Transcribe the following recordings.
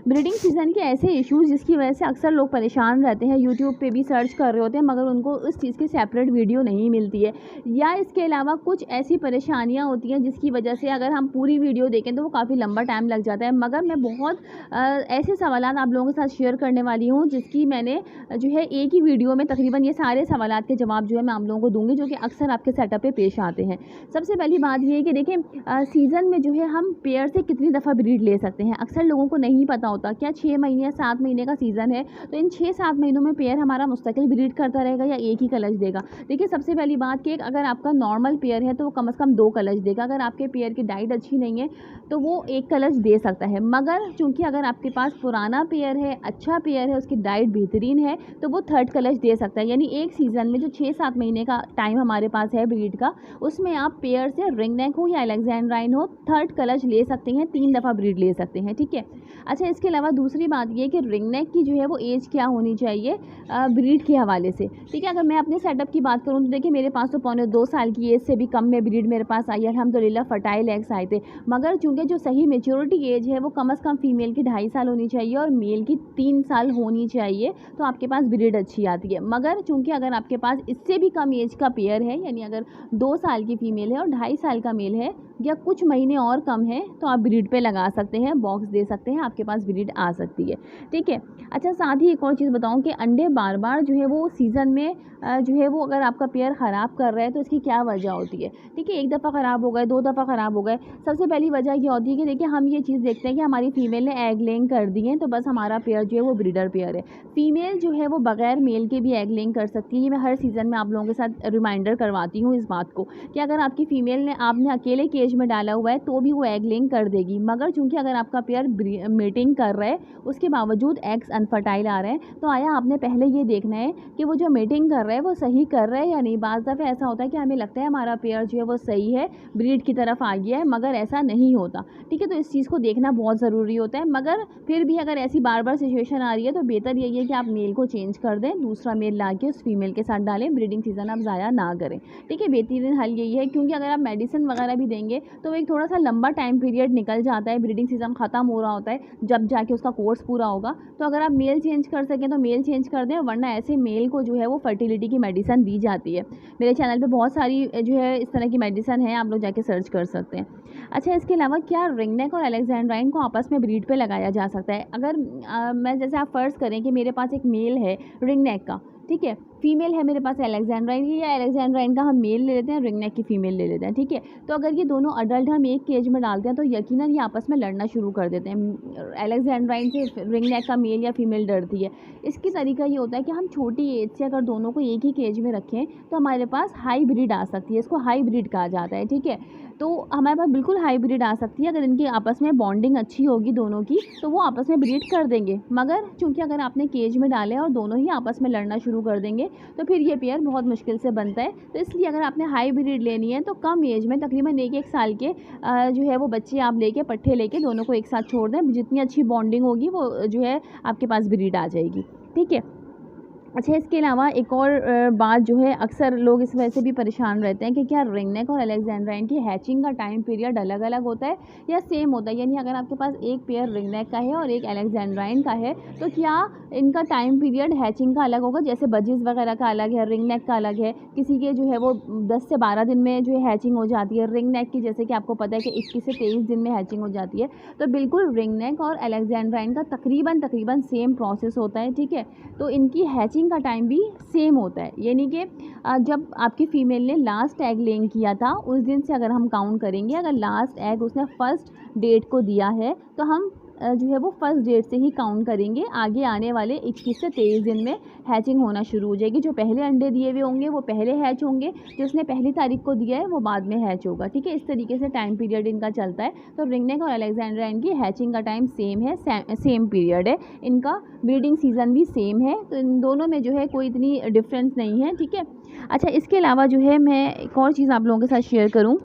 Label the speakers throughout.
Speaker 1: Breeding season के ऐसे issues जिसकी वजह से अक्सर लोग परेशान रहते हैं, यूट्यूब पे भी सर्च कर रहे होते हैं मगर उनको उस चीज़ की सेपरेट वीडियो नहीं मिलती है, या इसके अलावा कुछ ऐसी परेशानियाँ होती हैं जिसकी वजह से अगर हम पूरी वीडियो देखें तो वो काफ़ी लंबा टाइम लग जाता है। मगर मैं बहुत ऐसे सवालात आप लोगों के साथ शेयर करने वाली हूँ जिसकी मैंने जो है एक ही वीडियो में तकरीबन ये सारे सवालात के जवाब जो है मैं आप लोगों को दूँगी, जो कि अक्सर आपके सेटअप पे पेश आते हैं। सबसे पहली बात ये है कि देखिए सीज़न में जो है हम पेयर से कितनी दफ़ा ब्रीड ले सकते हैं, अक्सर लोगों को नहीं पता होता। क्या 6 महीने या 7 महीने का सीज़न है तो इन 6-7 महीनों में पेयर हमारा मुस्तकिल ब्रीड करता रहेगा या एक ही कलच देगा? देखिए सबसे पहली बात कि अगर आपका नॉर्मल पेयर है तो वो कम से कम 2 कलच देगा। अगर आपके पेयर की डाइट अच्छी नहीं है तो वो 1 कलच दे सकता है। मगर चूँकि अगर आपके पास पुराना पेयर है, अच्छा पेयर है, उसकी डाइट बेहतरीन है तो वो 3rd कलच दे सकता है। यानी एक सीज़न में जो 6-7 महीने का टाइम हमारे पास है ब्रीड का, उसमें आप पेयर से रिंग नेक हो या अलेक्जेंड्राइन हो 3rd कलच ले सकते हैं, 3 दफ़ा ब्रीड ले सकते हैं, ठीक है। अच्छा, इसके अलावा दूसरी बात ये कि रिंग नेक की जो है वो एज क्या होनी चाहिए ब्रीड के हवाले से, ठीक है। अगर मैं अपने सेटअप की बात करूँ तो देखिए मेरे पास तो पौने 2 साल की एज से भी कम में ब्रीड मेरे पास आई है, अल्हम्दुलिल्लाह फर्टाइल एग्स आए थे। मगर चूँकि जो सही मैच्योरिटी एज है वो कम से कम फीमेल की 2.5 साल होनी चाहिए और मेल की 3 साल होनी चाहिए, तो आपके पास ब्रीड अच्छी आती है। मगर चूँकि अगर आपके पास इससे भी कम एज का पेयर है, यानी अगर 2 साल की फीमेल है और 2.5 साल का मेल है या कुछ महीने और कम है, तो आप ब्रीड पे लगा सकते हैं, बॉक्स दे सकते हैं, आपके पास ब्रीड आ सकती है, ठीक है। अच्छा, साथ ही एक और चीज़ बताऊँ कि अंडे बार-बार जो है वो सीज़न में जो है वो अगर आपका पेयर ख़राब कर रहा है तो इसकी क्या वजह होती है, ठीक है। 1 दफ़ा ख़राब हो गए, 2 दफ़ा ख़राब हो गए। सबसे पहली वजह ये होती है कि देखिए हम ये चीज़ देखते हैं कि हमारी फ़ीमेल ने एग लेइंग कर दी है तो बस हमारा पेयर जो है वो ब्रीडर पेयर है। फ़ीमेल जो है वो बग़ैर मेल के भी एग लेइंग कर सकती है। ये मैं हर सीज़न में आप लोगों के साथ रिमाइंडर करवाती हूँ इस बात को कि अगर आपकी फ़ीमेल ने आपने अकेले केज में डाला हुआ है तो भी वो एग लेइंग कर देगी। मगर चूँकि अगर आपका पेयर मेटिंग कर रहा है उसके बावजूद एग्स अनफर्टाइल आ रहे हैं, तो आया आपने पहले ये देखना है कि वो जो मेटिंग कर रहा है वो सही कर रहा है या नहीं। बाज़ दफ़े ऐसा होता है कि हमें लगता है हमारा पेयर जो है वो सही है, ब्रीड की तरफ आ गया है, मगर ऐसा नहीं होता, ठीक है। तो इस चीज़ को देखना बहुत ज़रूरी होता है। मगर फिर भी अगर ऐसी बार-बार सिचुएशन आ रही है तो बेहतर यही है कि आप मेल को चेंज कर दें, दूसरा मेल ला के उस फीमेल के साथ डालें, ब्रीडिंग सीज़न आप ज़ाया ना करें, ठीक है। बेहतरीन हल यही है, क्योंकि अगर आप मेडिसिन वगैरह भी देंगे तो एक थोड़ा सा लंबा टाइम पीरियड निकल जाता है, ब्रीडिंग सीज़न ख़त्म हो रहा होता है जब जाके उसका कोर्स पूरा होगा। तो अगर आप मेल चेंज कर सकें तो मेल चेंज कर दें, वरना ऐसे मेल को जो है वो फर्टिलिटी की मेडिसिन दी जाती है। मेरे चैनल पे बहुत सारी जो है इस तरह की मेडिसिन है, आप लोग जाके सर्च कर सकते हैं। अच्छा, इसके अलावा क्या रिंग नेक और अलेक्जेंड्राइन को आपस में ब्रीड पे लगाया जा सकता है? अगर मैं जैसे आप फ़र्ज़ करें कि मेरे पास एक मेल है रिंग नेक का, ठीक है, फीमेल है मेरे पास अलेक्जेंड्राइन की, या अलेक्जेंड्राइन का हम मेल ले लेते हैं, रिंग नेक की फीमेल ले लेते हैं, ठीक है। तो अगर ये दोनों अडल्ट हम एक केज में डालते हैं तो यकीनन ये आपस में लड़ना शुरू कर देते हैं। अलेक्जेंड्राइन से रिंग नेक का मेल या फीमेल डरती है। इसकी तरीका ये होता है कि हम छोटी एज से अगर दोनों को एक ही केज में रखें तो हमारे पास हाई ब्रीड आ सकती है, इसको हाई ब्रीड कहा जाता है, ठीक है। तो हमारे पास बिल्कुल हाई ब्रीड आ सकती है अगर इनकी आपस में बॉन्डिंग अच्छी होगी दोनों की, तो वो आपस में ब्रीड कर देंगे। मगर चूँकि अगर आपने केज में डाले और दोनों ही आपस में लड़ना शुरू कर देंगे तो फिर ये पेयर बहुत मुश्किल से बनता है। तो इसलिए अगर आपने हाई ब्रीड लेनी है तो कम एज में तकरीबन 1-1 साल के जो है वो बच्चे आप लेके पट्ठे लेके दोनों को एक साथ छोड़ दें, जितनी अच्छी बॉन्डिंग होगी वो जो है आपके पास ब्रीड आ जाएगी, ठीक है। अच्छा, इसके अलावा एक और बात जो है अक्सर लोग इस वजह से भी परेशान रहते हैं कि क्या रिंग नेक और अलेक्जेंड्राइन की हैचिंग का टाइम पीरियड अलग-अलग होता है या सेम होता है? यानी अगर आपके पास एक पेयर रिंग नेक का है और एक अलेक्जेंड्राइन का है तो क्या इनका टाइम पीरियड हैचिंग का अलग होगा? जैसे बजीज़ वगैरह का अलग है, रिंग नेक का अलग है, किसी के जो है वो 10 से 12 दिन में जो है हैचिंग हो जाती है, रिंग नेक की जैसे कि आपको पता है कि 21 से 23 दिन में हैचिंग हो जाती है। तो बिल्कुल रिंग नेक और अलेक्जेंड्राइन का तकरीबन सेम प्रोसेस होता है, ठीक है। तो इनकी हैचिंग का टाइम भी सेम होता है, यानी कि जब आपकी फ़ीमेल ने लास्ट एग लेइंग किया था उस दिन से अगर हम काउंट करेंगे, अगर लास्ट एग उसने फर्स्ट डेट को दिया है तो हम जो है वो फर्स्ट डेट से ही काउंट करेंगे। आगे आने वाले 21 से 23 दिन में हैचिंग होना शुरू हो जाएगी। जो पहले अंडे दिए हुए होंगे वो पहले हैच होंगे, जो उसने पहली तारीख को दिया है वो बाद में हैच होगा, ठीक है। इस तरीके से टाइम पीरियड इनका चलता है। तो रिंग नेक और अलेक्जेंड्राइन की हैचिंग का टाइम सेम है, सेम पीरियड है, इनका ब्रीडिंग सीज़न भी सेम है। तो इन दोनों में जो है कोई इतनी डिफरेंस नहीं है, ठीक है। अच्छा, इसके अलावा जो है मैं एक और चीज़ आप लोगों के साथ शेयर करूँ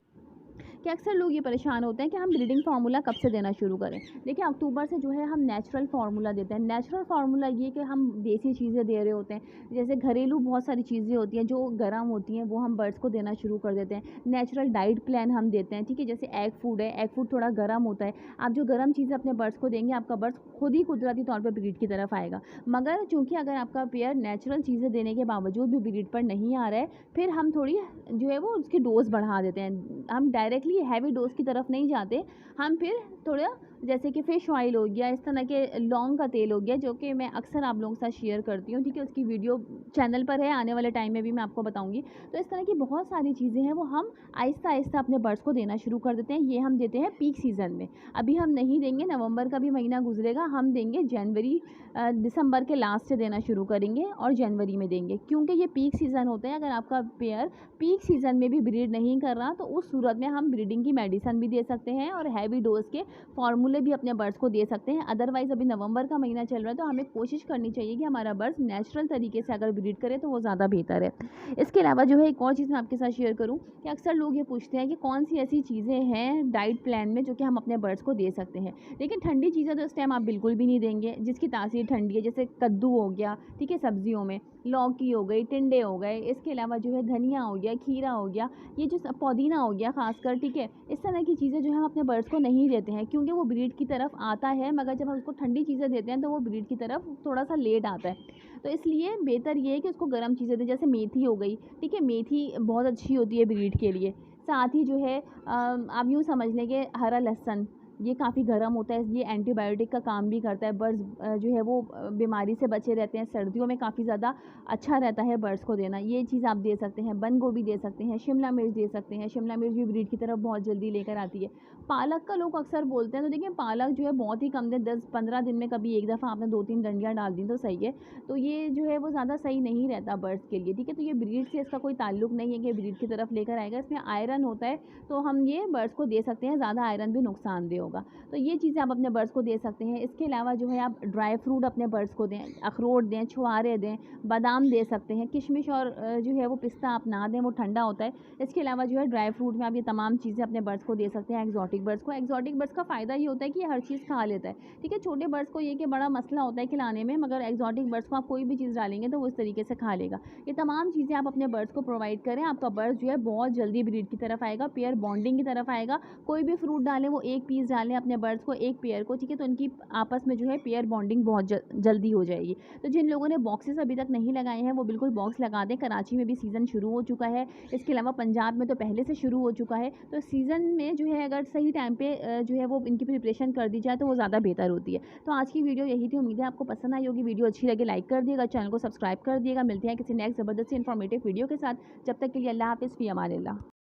Speaker 1: कि अक्सर लोग ये परेशान होते हैं कि हम ब्रीडिंग फार्मूला कब से देना शुरू करें। देखिए अक्टूबर से जो है हम नेचुरल फार्मूला देते हैं। नेचुरल फार्मूला ये कि हम देसी चीज़ें दे रहे होते हैं, जैसे घरेलू बहुत सारी चीज़ें होती हैं जो गर्म होती हैं, वो हम बर्ड्स को देना शुरू कर देते हैं। नेचुरल डाइट प्लान हम देते हैं, ठीक है। जैसे एग फूड है, एग फूड थोड़ा गर्म होता है, आप जो गर्म चीज़ें अपने बर्ड्स को देंगे आपका बर्ड्स खुद ही कुदरती तौर पर ब्रीड की तरफ आएगा। मगर चूँकि अगर आपका पेयर नेचुरल चीज़ें देने के बावजूद भी ब्रीड पर नहीं आ रहा है, फिर हम थोड़ी जो है वो उसकी डोज़ बढ़ा देते हैं। हम डायरेक्टली हैवी डोज़ की तरफ नहीं जाते, हम फिर थोड़ा जैसे कि फ़िश ऑयल हो गया, इस तरह के लौंग का तेल हो गया, जो कि मैं अक्सर आप लोगों के साथ शेयर करती हूँ, ठीक है। उसकी वीडियो चैनल पर है, आने वाले टाइम में भी मैं आपको बताऊँगी। तो इस तरह की बहुत सारी चीज़ें हैं वो हम आहिस्ता-आहिस्ता अपने बर्ड्स को देना शुरू कर देते हैं। ये हम देते हैं पीक सीज़न में। अभी हम नहीं देंगे, नवंबर का भी महीना गुजरेगा, हम देंगे जनवरी दिसंबर के लास्ट से देना शुरू करेंगे और जनवरी में देंगे, क्योंकि ये पीक सीज़न होता है। अगर आपका पेयर पीक सीज़न में भी ब्रीड नहीं कर रहा तो उस सूरत में हम ब्रीडिंग की मेडिसिन भी दे सकते हैं और हैवी डोज़ के फार्मूले भी अपने बर्ड्स को दे सकते हैं। अदरवाइज़ अभी नवंबर का महीना चल रहा है तो हमें कोशिश करनी चाहिए कि हमारा बर्ड्स नेचुरल तरीके से अगर ब्रीड करे तो वो ज़्यादा बेहतर है। इसके अलावा जो है एक और चीज़ मैं आपके साथ शेयर करूँ कि अक्सर लोग ये पूछते हैं कि कौन सी ऐसी चीज़ें हैं डाइट प्लान में जो कि हम अपने बर्ड्स को दे सकते हैं। लेकिन ठंडी चीज़ें तो इस टाइम आप बिल्कुल भी नहीं देंगे जिसकी तासीर ठंडी है, जैसे कद्दू हो गया, ठीक है, सब्जियों में लौकी हो गई, टिंडे हो गए, इसके अलावा जो है धनिया हो गया, खीरा हो गया, ये जो पुदीना हो गया खासकर, ठीक है। इस तरह की चीज़ें जो है हम अपने बर्ड्स को नहीं देते हैं क्योंकि वो ब्रीड की तरफ आता है, मगर जब हम उसको ठंडी चीज़ें देते हैं तो वो ब्रीड की तरफ थोड़ा सा लेट आता है। तो इसलिए बेहतर ये है कि उसको गर्म चीज़ें दें, जैसे मेथी हो गई, ठीक है। मेथी बहुत अच्छी होती है ब्रीड के लिए। साथ ही जो है आप यूँ समझ लें कि हरा लहसुन, ये काफ़ी गर्म होता है, ये एंटीबायोटिक का काम भी करता है। बर्ड्स जो है वो बीमारी से बचे रहते हैं। सर्दियों में काफ़ी ज़्यादा अच्छा रहता है बर्ड्स को देना। ये चीज़ आप दे सकते हैं। बंद गोभी दे सकते हैं, शिमला मिर्च दे सकते हैं। शिमला मिर्च भी ब्रीड की तरफ बहुत जल्दी लेकर आती है। पालक का लोग अक्सर बोलते हैं, तो देखिए पालक जो है बहुत ही कम दिन, 10-15 दिन में कभी एक दफ़ा आपने 2-3 डंडियाँ डाल दी तो सही है। तो ये जो है वो ज़्यादा सही नहीं रहता बर्ड्स के लिए, ठीक है। तो ये ब्रीड से इसका कोई ताल्लुक नहीं है कि ब्रीड की तरफ लेकर आएगा। इसमें आयरन होता है तो हम ये बर्ड्स को दे सकते हैं। ज़्यादा आयरन भी नुकसानदेह होगा, तो ये चीज़ें आप अपने बर्ड्स को दे सकते हैं। इसके अलावा जो है आप ड्राई फ्रूट अपने बर्ड्स को दें, अखरोट दें, छुहारे दें, बादाम दे सकते हैं। किशमिश और जो है वो पिस्ता आप ना दें, वो ठंडा होता है। इसके अलावा जो है ड्राई फ्रूट में आप ये तमाम चीज़ें अपने बर्ड्स को दे सकते हैं। एक्जॉटिक बर्ड्स को, एक्जॉटिक बर्ड्स का फ़ायदा ये होता है कि ये हर चीज़ खा लेता है, ठीक है। छोटे बर्ड्स को ये कि बड़ा मसला होता है खिलाने में, मगर एक्जॉटिक बर्ड्स को आप कोई भी चीज़ डालेंगे तो वो इस तरीके से खा लेगा। ये तमाम चीज़ें आप अपने बर्ड्स को प्रोवाइड करें, आपका बर्ड्स जो है बहुत जल्दी ब्रीड की तरफ आएगा, पेयर बॉन्डिंग की तरफ आएगा। कोई भी फ्रूट डालें, वो एक पीस डालें अपने बर्ड्स को, एक पेयर को, ठीक है। तो उनकी आपस में जो है पेयर बॉन्डिंग बहुत जल्दी हो जाएगी। तो जिन लोगों ने बॉक्सेस अभी तक नहीं लगाए हैं वो बिल्कुल बॉक्स लगा दें। कराची में भी सीज़न शुरू हो चुका है, इसके अलावा पंजाब में तो पहले से शुरू हो चुका है। तो सीज़न में जो है अगर सही टाइम पे जो है वो इनकी प्रिपरेशन कर दी जाए तो वो ज़्यादा बेहतर होती है। तो आज की वीडियो यही थी, उम्मीद है आपको पसंद आई होगी। वीडियो अच्छी लगे लाइक कर दिएगा, चैनल को सब्सक्राइब कर दिएगा। मिलते हैं किसी नेक्स्ट ज़बरदस्त इन्फॉर्मेटिव वीडियो के साथ। जब तक के लिए अल्लाह हाफ़िज़, फ़ी अमानिल्लाह।